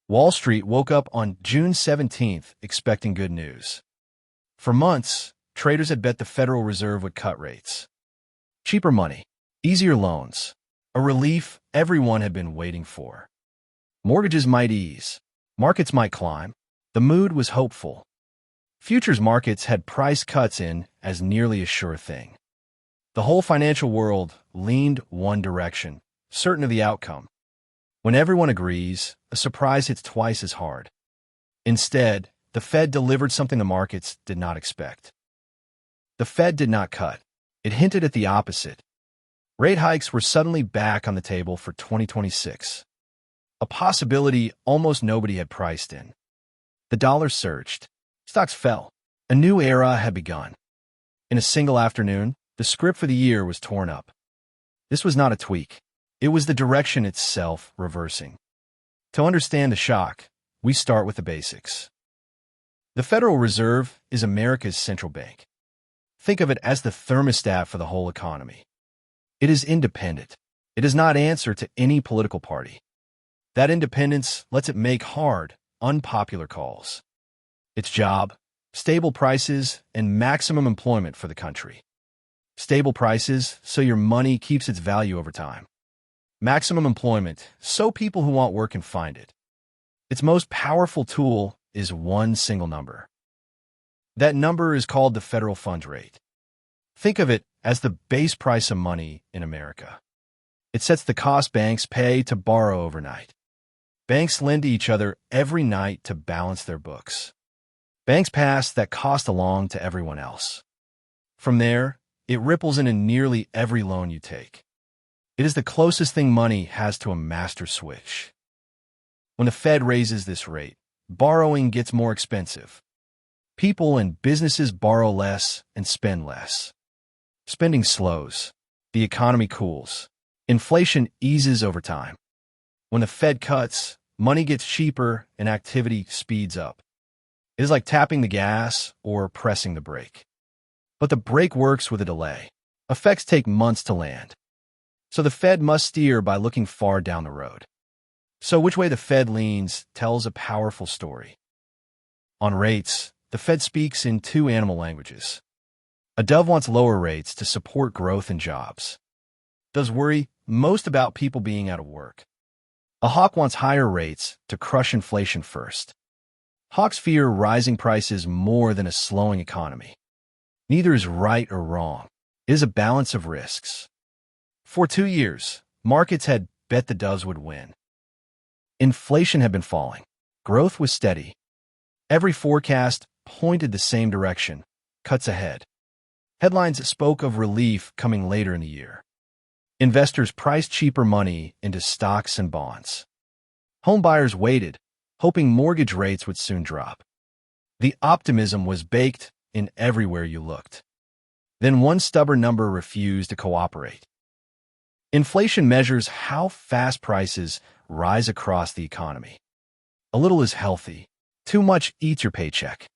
Wall Street woke up on June 17th expecting good news. For months, traders had bet the Federal Reserve would cut rates. Cheaper money, easier loans, a relief everyone had been waiting for. Mortgages might ease, markets might climb. The mood was hopeful. Futures markets had price cuts in as nearly a sure thing. The whole financial world leaned one direction, certain of the outcome. When everyone agrees, a surprise hits twice as hard. Instead, the Fed delivered something the markets did not expect. The Fed did not cut. It hinted at the opposite. Rate hikes were suddenly back on the table for 2026. A possibility almost nobody had priced in. The dollar surged. Stocks fell. A new era had begun. In a single afternoon, the script for the year was torn up. This was not a tweak. It was the direction itself reversing. To understand the shock, we start with the basics. The Federal Reserve is America's central bank. Think of it as the thermostat for the whole economy. It is independent. It does not answer to any political party. That independence lets it make hard, unpopular calls. Its job, stable prices and maximum employment for the country. Stable prices, so your money keeps its value over time. Maximum employment, so people who want work can find it. Its most powerful tool is one single number. That number is called the federal funds rate. Think of it as the base price of money in America. It sets the cost banks pay to borrow overnight. Banks lend to each other every night to balance their books. Banks pass that cost along to everyone else. From there, it ripples into nearly every loan you take. It is the closest thing money has to a master switch. When the Fed raises this rate, borrowing gets more expensive. People and businesses borrow less and spend less. Spending slows. The economy cools. Inflation eases over time. When the Fed cuts, money gets cheaper and activity speeds up. It is like tapping the gas or pressing the brake. But the brake works with a delay. Effects take months to land. So the Fed must steer by looking far down the road. So which way the Fed leans tells a powerful story. On rates, the Fed speaks in two animal languages. A dove wants lower rates to support growth and jobs. Doves worry most about people being out of work. A hawk wants higher rates to crush inflation first. Hawks fear rising prices more than a slowing economy. Neither is right or wrong. It is a balance of risks. For 2 years, markets had bet the doves would win. Inflation had been falling. Growth was steady. Every forecast pointed the same direction, cuts ahead. Headlines spoke of relief coming later in the year. Investors priced cheaper money into stocks and bonds. Home buyers waited, hoping mortgage rates would soon drop. The optimism was baked in everywhere you looked. Then one stubborn number refused to cooperate. Inflation measures how fast prices rise across the economy. A little is healthy. Too much eats your paycheck.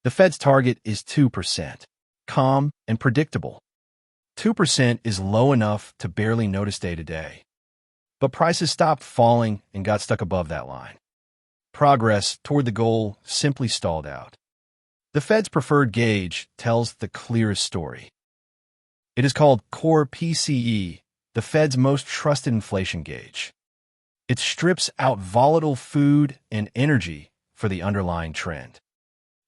The Fed's target is 2%, calm and predictable. 2% is low enough to barely notice day to day. But prices stopped falling and got stuck above that line. Progress toward the goal simply stalled out. The Fed's preferred gauge tells the clearest story. It is called Core PCE, the Fed's most trusted inflation gauge. It strips out volatile food and energy for the underlying trend.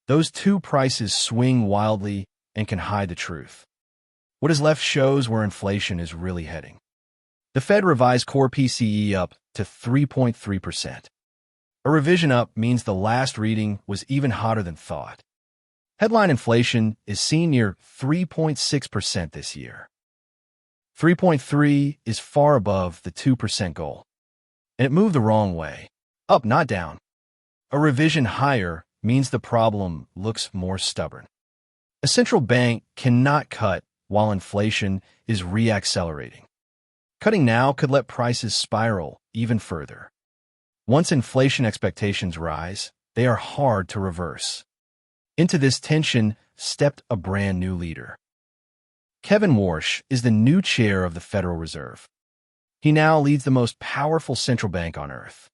Those two prices swing wildly and can hide the truth. What is left shows where inflation is really heading. The Fed revised Core PCE up to 3.3%. A revision up means the last reading was even hotter than thought. Headline inflation is seen near 3.6% this year. 3.3 is far above the 2% goal. And it moved the wrong way. Up, not down. A revision higher means the problem looks more stubborn. A central bank cannot cut while inflation is reaccelerating. Cutting now could let prices spiral even further. Once inflation expectations rise, they are hard to reverse. Into this tension stepped a brand new leader. Kevin Warsh is the new chair of the Federal Reserve. He now leads the most powerful central bank on earth.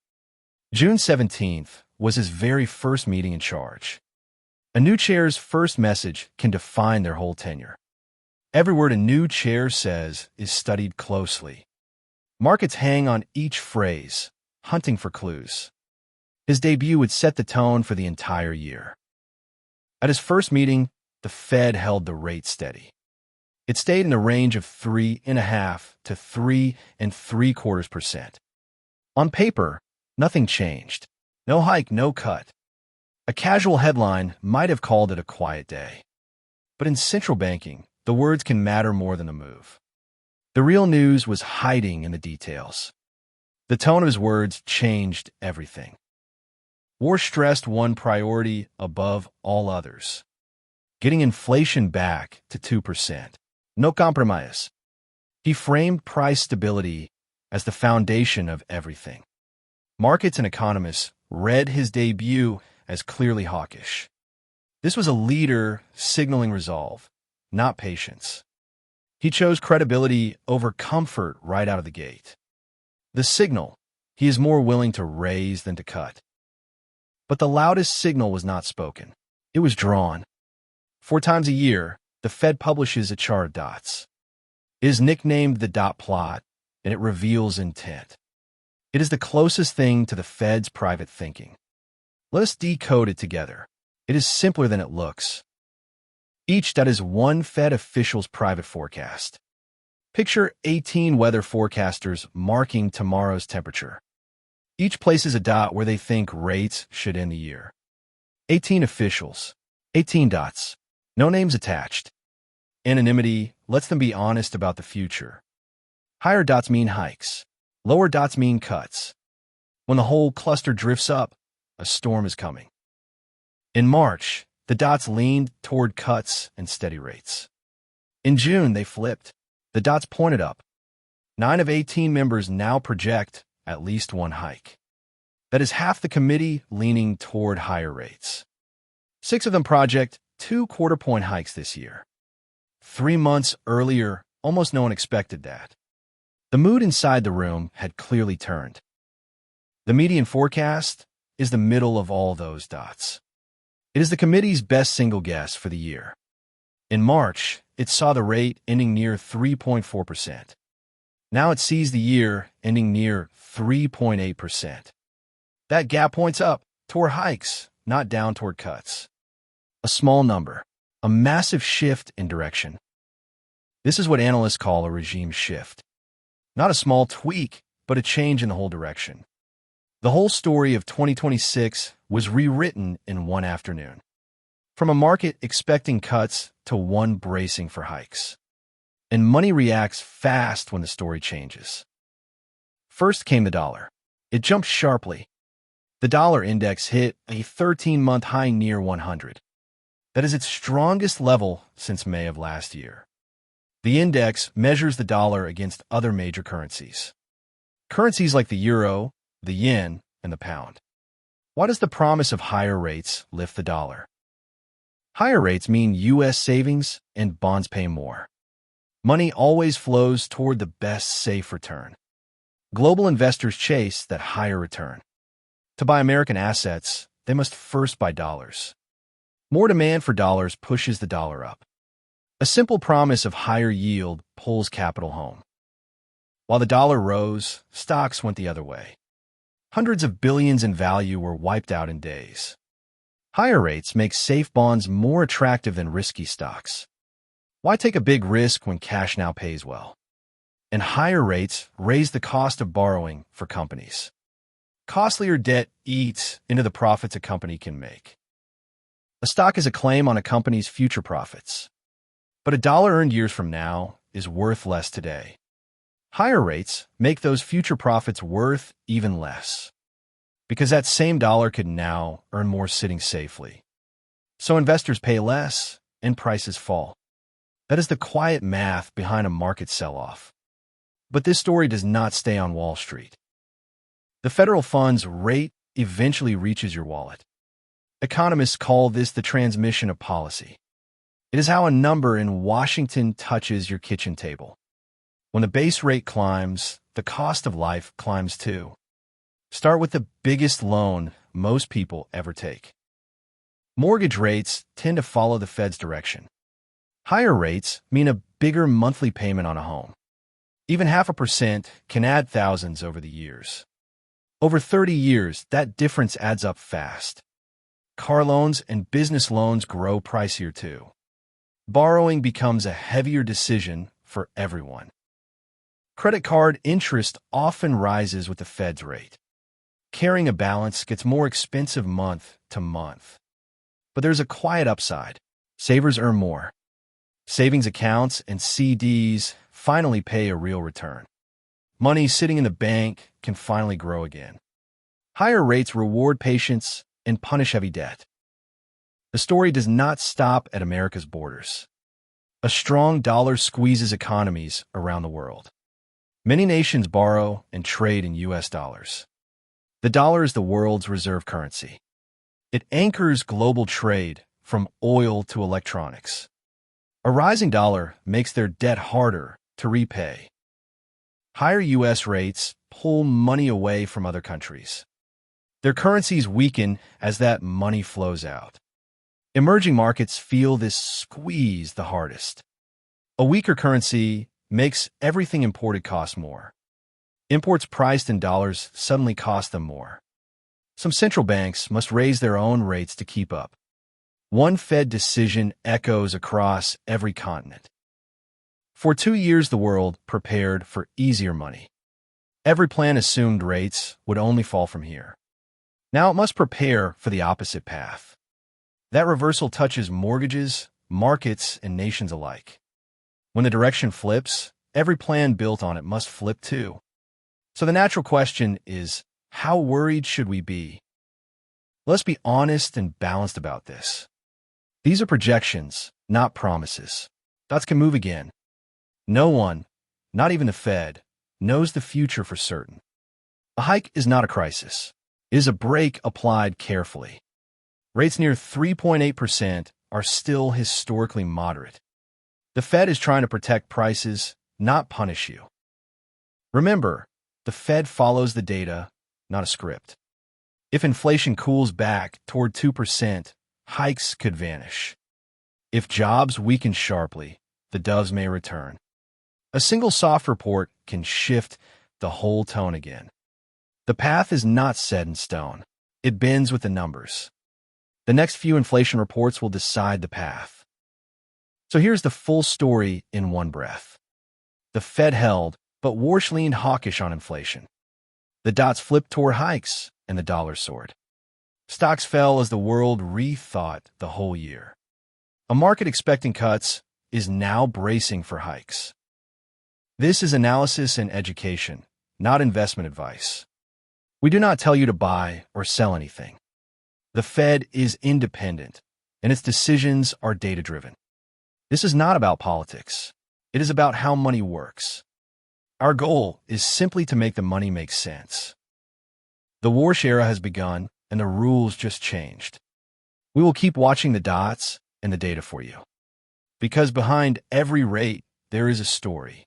June 17th was his very first meeting in charge. A new chair's first message can define their whole tenure. Every word a new chair says is studied closely. Markets hang on each phrase, hunting for clues. His debut would set the tone for the entire year. At his first meeting, the Fed held the rate steady. It stayed in the range of 3.5% to 3.75%. On paper, nothing changed. No hike, no cut. A casual headline might have called it a quiet day. But in central banking, the words can matter more than a move. The real news was hiding in the details. The tone of his words changed everything. Warsh stressed one priority above all others: getting inflation back to 2%. No compromise. He framed price stability as the foundation of everything. Markets and economists read his debut as clearly hawkish. This was a leader signaling resolve, not patience. He chose credibility over comfort right out of the gate. The signal: he is more willing to raise than to cut. But the loudest signal was not spoken. It was drawn. 4 times a year, the Fed publishes a chart of dots. It is nicknamed the dot plot, and it reveals intent. It is the closest thing to the Fed's private thinking. Let us decode it together. It is simpler than it looks. Each dot is one Fed official's private forecast. Picture 18 weather forecasters marking tomorrow's temperature. Each places a dot where they think rates should end the year. 18 officials, 18 dots, no names attached. Anonymity lets them be honest about the future. Higher dots mean hikes. Lower dots mean cuts. When the whole cluster drifts up, a storm is coming. In March, the dots leaned toward cuts and steady rates. In June, they flipped. The dots pointed up. 9 of 18 members now project at least one hike. That is half the committee leaning toward higher rates. 6 of them project 2 quarter-point hikes this year. 3 months earlier, almost no one expected that. The mood inside the room had clearly turned. The median forecast is the middle of all those dots. It is the committee's best single guess for the year. In March, it saw the rate ending near 3.4%. Now it sees the year ending near 3.8%. That gap points up toward hikes, not down toward cuts. A small number, a massive shift in direction. This is what analysts call a regime shift. Not a small tweak, but a change in the whole direction. The whole story of 2026 was rewritten in one afternoon. From a market expecting cuts to one bracing for hikes. And money reacts fast when the story changes. First came the dollar. It jumped sharply. The dollar index hit a 13-month high near 100. That is its strongest level since May of last year. The index measures the dollar against other major currencies. Currencies like the euro, the yen, and the pound. Why does the promise of higher rates lift the dollar? Higher rates mean U.S. savings and bonds pay more. Money always flows toward the best safe return. Global investors chase that higher return. To buy American assets, they must first buy dollars. More demand for dollars pushes the dollar up. A simple promise of higher yield pulls capital home. While the dollar rose, stocks went the other way. Hundreds of billions in value were wiped out in days. Higher rates make safe bonds more attractive than risky stocks. Why take a big risk when cash now pays well? And higher rates raise the cost of borrowing for companies. Costlier debt eats into the profits a company can make. A stock is a claim on a company's future profits. But a dollar earned years from now is worth less today. Higher rates make those future profits worth even less. Because that same dollar could now earn more sitting safely. So investors pay less and prices fall. That is the quiet math behind a market sell-off. But this story does not stay on Wall Street. The federal funds rate eventually reaches your wallet. Economists call this the transmission of policy. It is how a number in Washington touches your kitchen table. When the base rate climbs, the cost of life climbs too. Start with the biggest loan most people ever take. Mortgage rates tend to follow the Fed's direction. Higher rates mean a bigger monthly payment on a home. Even 0.5% can add thousands over the years. Over 30 years, that difference adds up fast. Car loans and business loans grow pricier too. Borrowing becomes a heavier decision for everyone. Credit card interest often rises with the Fed's rate. Carrying a balance gets more expensive month to month. But there's a quiet upside. Savers earn more. Savings accounts and CDs finally pay a real return. Money sitting in the bank can finally grow again. Higher rates reward patience and punish heavy debt. The story does not stop at America's borders. A strong dollar squeezes economies around the world. Many nations borrow and trade in U.S. dollars. The dollar is the world's reserve currency. It anchors global trade from oil to electronics. A rising dollar makes their debt harder to repay. Higher U.S. rates pull money away from other countries. Their currencies weaken as that money flows out. Emerging markets feel this squeeze the hardest. A weaker currency makes everything imported cost more. Imports priced in dollars suddenly cost them more. Some central banks must raise their own rates to keep up. One Fed decision echoes across every continent. For 2 years, the world prepared for easier money. Every plan assumed rates would only fall from here. Now it must prepare for the opposite path. That reversal touches mortgages, markets, and nations alike. When the direction flips, every plan built on it must flip too. So the natural question is, how worried should we be? Let's be honest and balanced about this. These are projections, not promises. Thoughts can move again. No one, not even the Fed, knows the future for certain. A hike is not a crisis. It is a brake applied carefully. Rates near 3.8% are still historically moderate. The Fed is trying to protect prices, not punish you. Remember, the Fed follows the data, not a script. If inflation cools back toward 2%, hikes could vanish. If jobs weaken sharply, the doves may return. A single soft report can shift the whole tone again. The path is not set in stone. It bends with the numbers. The next few inflation reports will decide the path. So here's the full story in one breath. The Fed held, but Warsh leaned hawkish on inflation. The dots flipped toward hikes, and the dollar soared. Stocks fell as the world rethought the whole year. A market expecting cuts is now bracing for hikes. This is analysis and education, not investment advice. We do not tell you to buy or sell anything. The Fed is independent, and its decisions are data-driven. This is not about politics. It is about how money works. Our goal is simply to make the money make sense. The Warsh era has begun, and the rules just changed. We will keep watching the dots and the data for you. Because behind every rate, there is a story.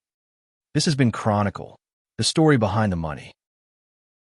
This has been Chronicle, the story behind the money.